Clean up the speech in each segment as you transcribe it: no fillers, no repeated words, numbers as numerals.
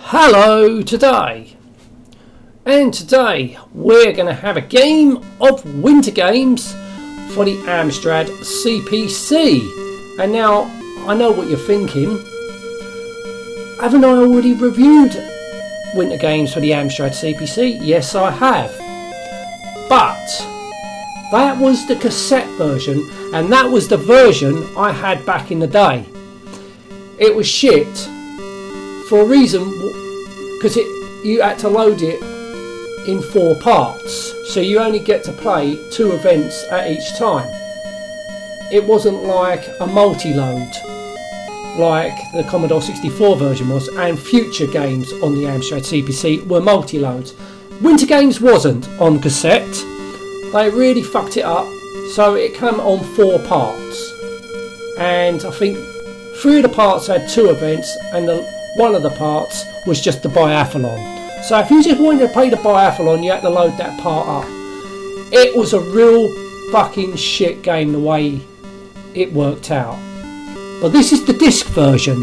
Hello today, and today we're going to have a game of winter games for the Amstrad CPC. And now I know what you're thinking, haven't I already reviewed winter games for the Amstrad CPC? Yes, I have, but that was the cassette version, and that was the version I had back in the day. It was shit for a reason, because you had to load it in 4 parts, so you only get to play 2 events at each time. It wasn't like a multi-load like the Commodore 64 version was, and future games on the Amstrad CPC were multi-loads. Winter Games wasn't on cassette. They really fucked it up, so it came on 4 parts, and I think 3 of the parts had 2 events, and one of the parts was just the Biathlon. So if you just wanted to play the Biathlon, you had to load that part up. It was a real fucking shit game the way it worked out. But this is the disc version,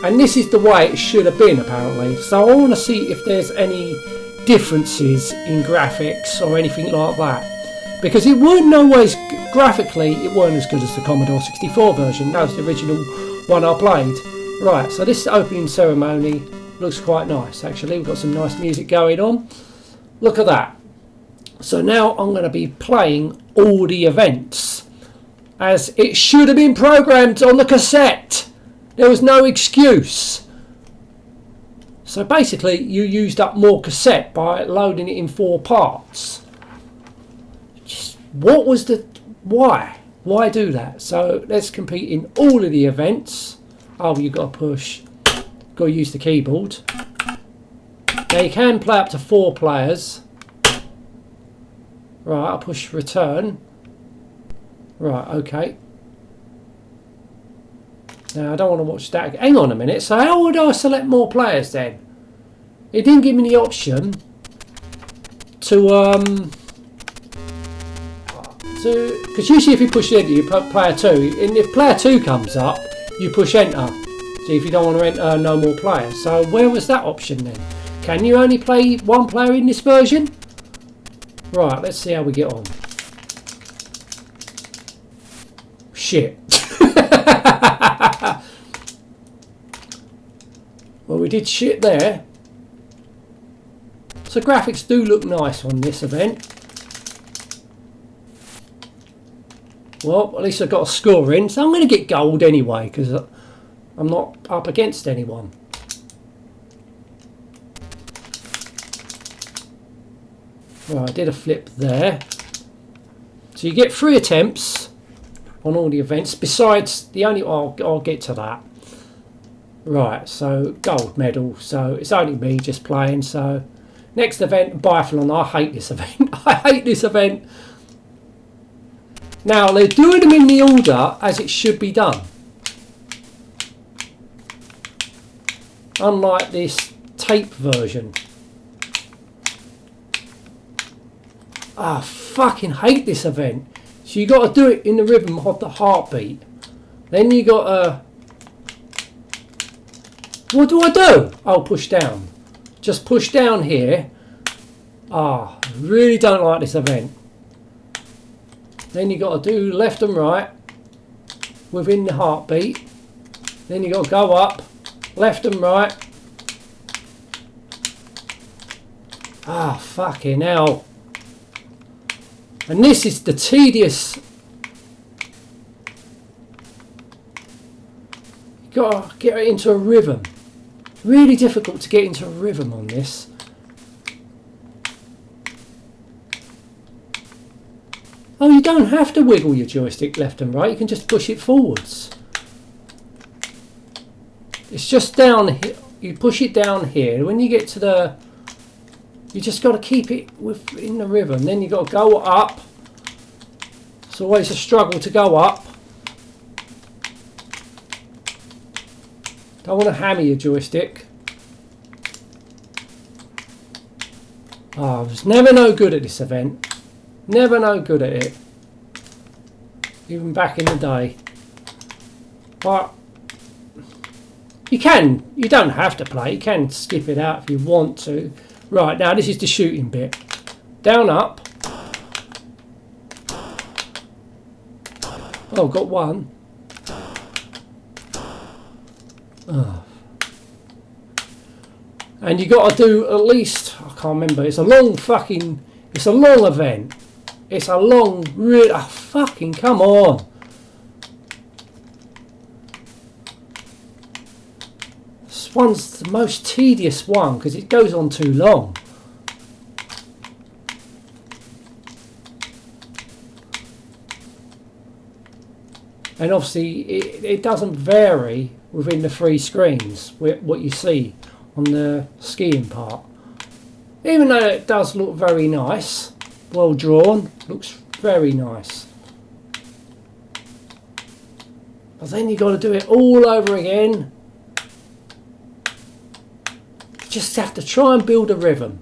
and this is the way it should have been apparently. So I want to see if there's any differences in graphics or anything like that, because it weren't always graphically, it weren't as good as the Commodore 64 version. That was the original one I played. Right, so this opening ceremony looks quite nice actually. We've got some nice music going on. Look at that. So now I'm going to be playing all the events as it should have been programmed on the cassette. There was no excuse. So basically you used up more cassette by loading it in 4 parts. Just, what was the... Why do that? So let's compete in all of the events. Oh, you've got to push. Got to use the keyboard. Now you can play up to 4 players. Right, I'll push return. Right, okay. Now I don't want to watch that. Hang on a minute. So how would I select more players then? It didn't give me the option to because usually if you push enter, you put player 2, and if player 2 comes up, you push enter. So if you don't want to enter no more players. So where was that option then? Can you only play 1 player in this version? Right, let's see how we get on. Shit. Well, we did shit there. So graphics do look nice on this event. Well, at least I got a score in, so I'm going to get gold anyway because I'm not up against anyone. Right, I did a flip there. So you get 3 attempts on all the events, besides the only... I'll get to that. Right, so gold medal. So it's only me just playing. So next event, Biathlon. I hate this event. I hate this event. Now they're doing them in the order as it should be done, unlike this tape version. I fucking hate this event. So you got to do it in the rhythm of the heartbeat. Then you got to... What do I do? I'll push down. Just push down here. I really don't like this event. Then you got to do left and right within the heartbeat. Then you got to go up, left and right. Fucking hell. And this is the tedious. You got to get it into a rhythm. Really difficult to get into a rhythm on this. Oh, you don't have to wiggle your joystick left and right. You can just push it forwards. It's just down here. You push it down here. When you get to the... You just got to keep it within the rhythm. Then you got to go up. It's always a struggle to go up. Don't want to hammer your joystick. I was never no good at this event. Never no good at it. Even back in the day. But You don't have to play. You can skip it out if you want to. Right, now this is the shooting bit. Down, up. Oh, got one. Oh. And you got to do at least, I can't remember, it's a long event. It's a long, fucking, come on. This one's the most tedious one because it goes on too long. And obviously it doesn't vary within the 3 screens what you see on the skiing part. Even though it does look very nice, well drawn, looks very nice. But then you got to do it all over again. You just have to try and build a rhythm.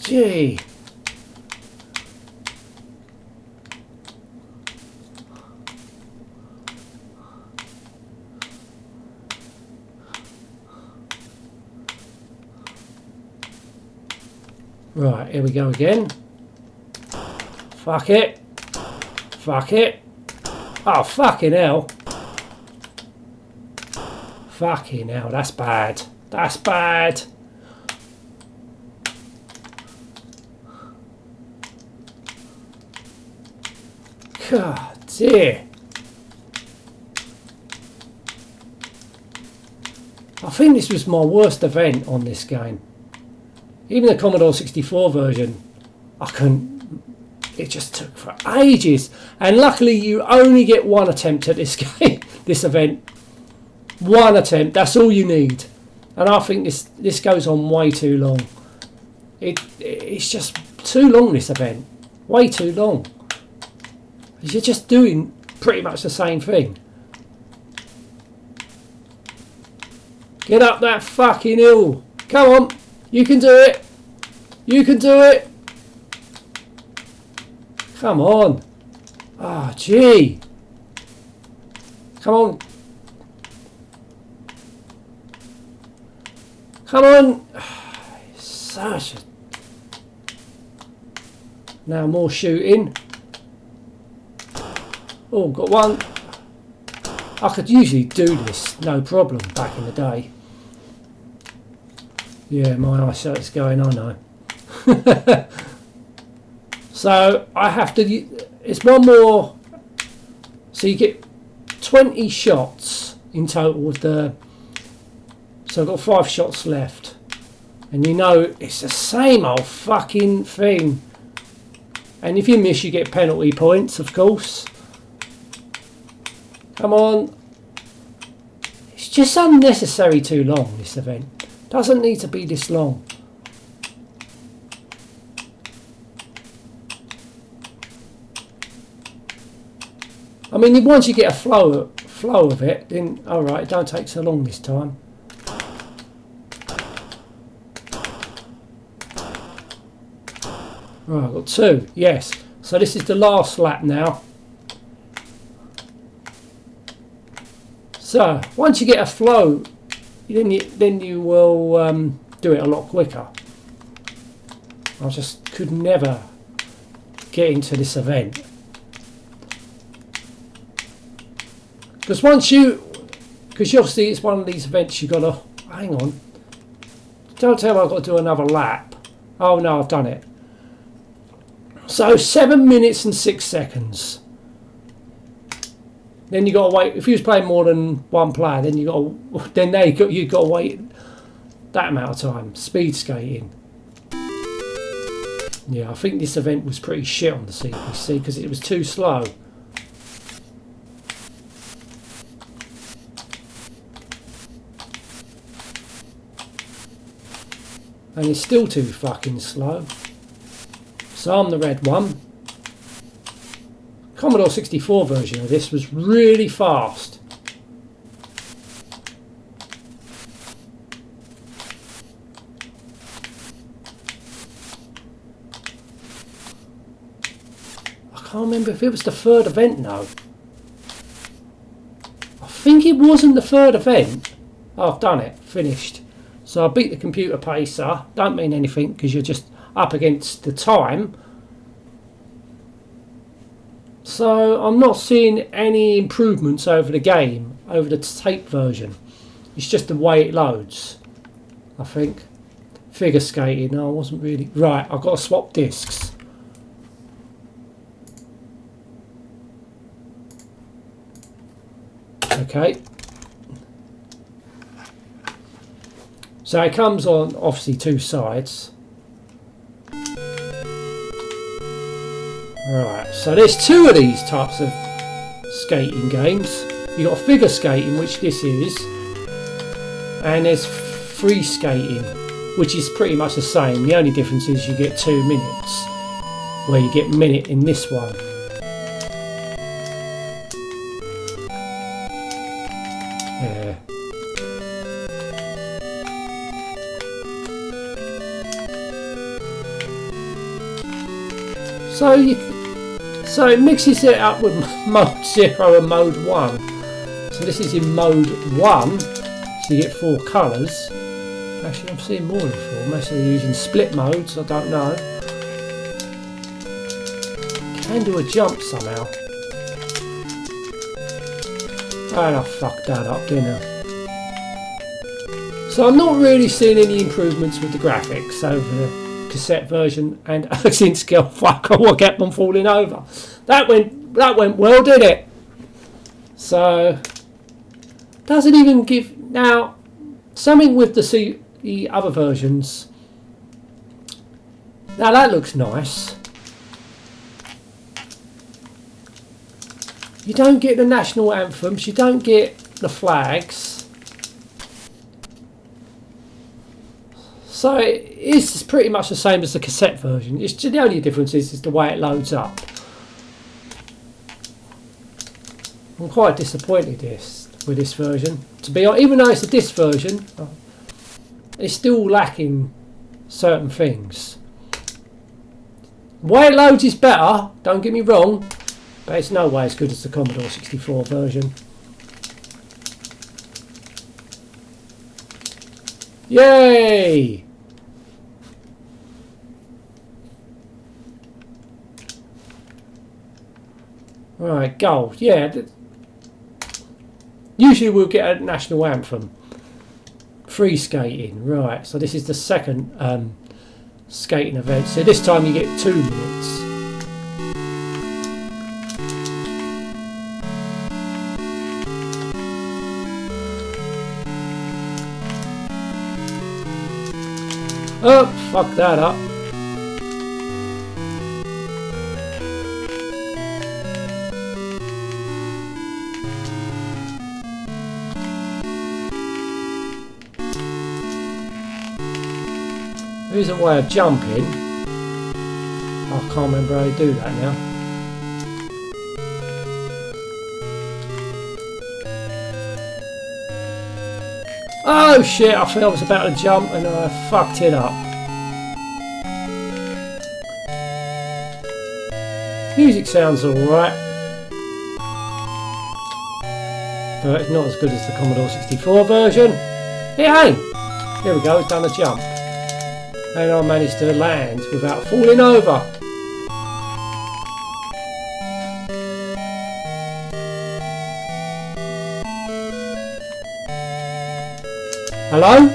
Gee. Right, here we go again. Fuck it. Fuck it. Oh, fucking hell. Fucking hell, that's bad. That's bad. God dear. I think this was my worst event on this game. Even the Commodore 64 version, I couldn't. It just took for ages. And luckily you only get one attempt at this game, this event. One attempt, that's all you need. And I think this goes on way too long. It's just too long, this event. Way too long. You're just doing pretty much the same thing. Get up that fucking hill. Come on. You can do it. You can do it. Come on. Ah, gee. Come on. Come on. Such a... Now more shooting. Oh, got one. I could usually do this, no problem, back in the day. Yeah, my eyesight's going on now. So I have to, it's one more, so you get 20 shots in total with the, so I've got 5 shots left. And you know, it's the same old fucking thing. And if you miss, you get penalty points, of course. Come on. It's just unnecessary too long, this event. Doesn't need to be this long. I mean, once you get a flow of it, then alright, it don't take so long this time. Right, I've got 2, yes. So this is the last lap now. So once you get a flow, then you will do it a lot quicker. I just could never get into this event because obviously it's one of these events you got to hang on. Don't tell me I've got to do another lap. Oh no, I've done it. So 7 minutes and 6 seconds. Then you got to wait. If you was playing more than one player, then you got to wait that amount of time. Speed skating. Yeah, I think this event was pretty shit on the CPC because it was too slow. And it's still too fucking slow. So I'm the red one. Commodore 64 version of this was really fast. can't remember if it was the third event now. I think it wasn't the third event. Oh, I've done it. Finished. So I beat the computer pacer. Don't mean anything because you're just up against the time. So I'm not seeing any improvements over the game, over the tape version. It's just the way it loads, I think. Figure skating, no, I wasn't really... Right, I've got to swap discs. Okay. So it comes on, obviously, two sides. Right, so there's two of these types of skating games. You've got figure skating, which this is, and there's free skating, which is pretty much the same. The only difference is you get 2 minutes, where you get minute in this one. Yeah. So it mixes it up with mode 0 and mode 1. So this is in mode 1, so you get 4 colours. Actually, I'm seeing more than 4. Maybe they're using split modes, I don't know. Can do a jump somehow. And I fucked that up, didn't I? So I'm not really seeing any improvements with the graphics over the cassette version, and since fuck, what kept on falling over. That went well, did it? So doesn't even give now something with the other versions. Now that looks nice. You don't get the national anthems, you don't get the flags. So it's pretty much the same as the cassette version. It's the only difference is the way it loads up. I'm quite disappointed with this version. To be honest, even though it's a disc version, it's still lacking certain things. The way it loads is better, don't get me wrong, but it's no way as good as the Commodore 64 version. Yay! Right, gold. Yeah. Usually we'll get a national anthem. Free skating. Right, so this is the second skating event. So this time you get 2 minutes. Oh, fuck that up. There's a way of jumping. I can't remember how to do that now. Oh shit, I thought I was about to jump and I fucked it up. Music sounds alright, but it's not as good as the Commodore 64 version. It ain't! Here we go, done a jump. And I managed to land without falling over. Hello?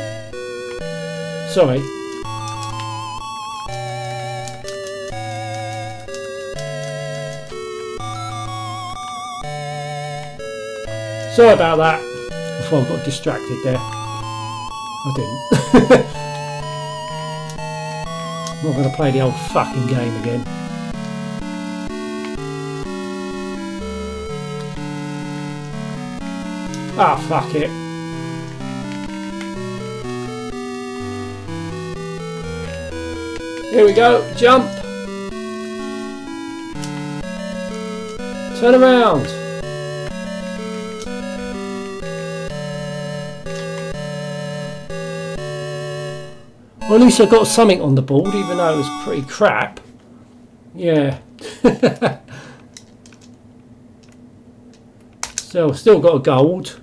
Sorry. Sorry about that. I thought I got distracted there. I didn't. I'm not going to play the old fucking game again. Ah, fuck it. Here we go, jump. Turn around. Well, at least I got something on the board, even though it was pretty crap. Yeah. Still got a gold.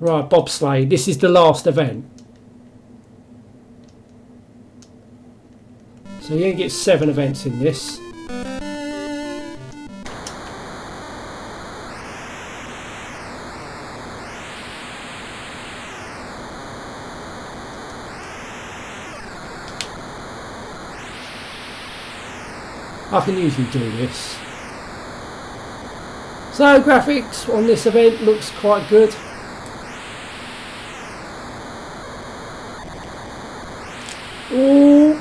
Right, bobsleigh. This is the last event. So you're going to get 7 events in this. I can usually do this. So graphics on this event looks quite good. Ooh.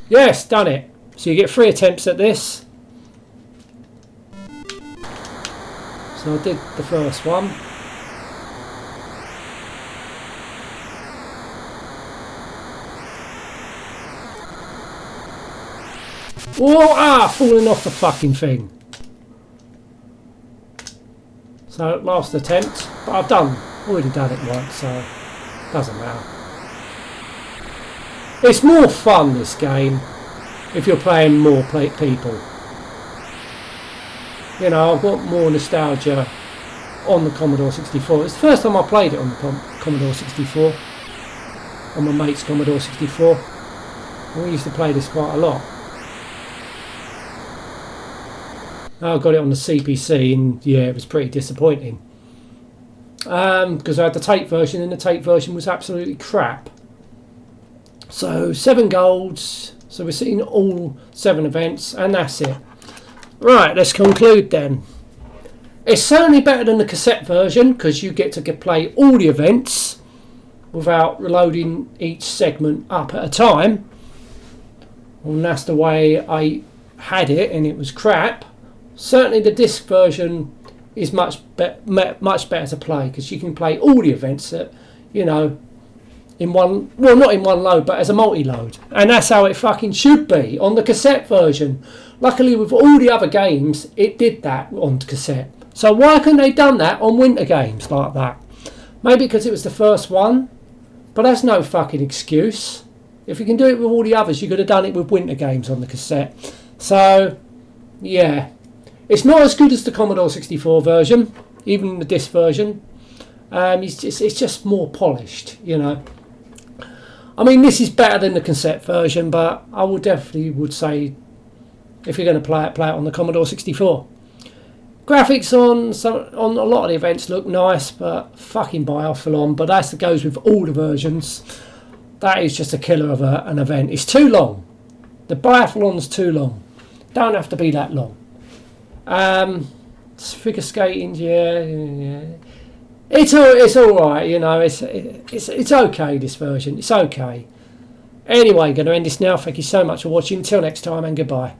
Yes, done it. So you get 3 attempts at this. So I did the first one. Whoa, falling off the fucking thing. So last attempt, but I've already done it once, so doesn't matter. It's more fun, this game, if you're playing more people. You know, I've got more nostalgia on the Commodore 64. It's the first time I played it on the Commodore 64, on my mate's Commodore 64. And we used to play this quite a lot. I got it on the CPC, and yeah, it was pretty disappointing. Because I had the tape version, and the tape version was absolutely crap. So 7 golds. So we're seeing all 7 events, and that's it. Right, let's conclude then. It's certainly better than the cassette version, because you get to play all the events without reloading each segment up at a time. And that's the way I had it, and it was crap. Certainly the disc version is much better to play, because you can play all the events that, you know, in one, well, not in one load, but as a multi-load. And that's how it fucking should be on the cassette version. Luckily, with all the other games, it did that on cassette. So why couldn't they done that on winter games like that? Maybe because it was the first one, but that's no fucking excuse. If you can do it with all the others, you could have done it with winter games on the cassette. So, yeah. It's not as good as the Commodore 64 version, even the disc version. It's just more polished, you know. I mean, this is better than the cassette version, but I would definitely say, if you're going to play it on the Commodore 64. Graphics on a lot of the events look nice, but fucking Biathlon. But that goes with all the versions. That is just a killer of an event. It's too long. The Biathlon's too long. Don't have to be that long. Figure skating, yeah. It's all right, you know. It's okay. This version, it's okay. Anyway, going to end this now. Thank you so much for watching. Until next time, and goodbye.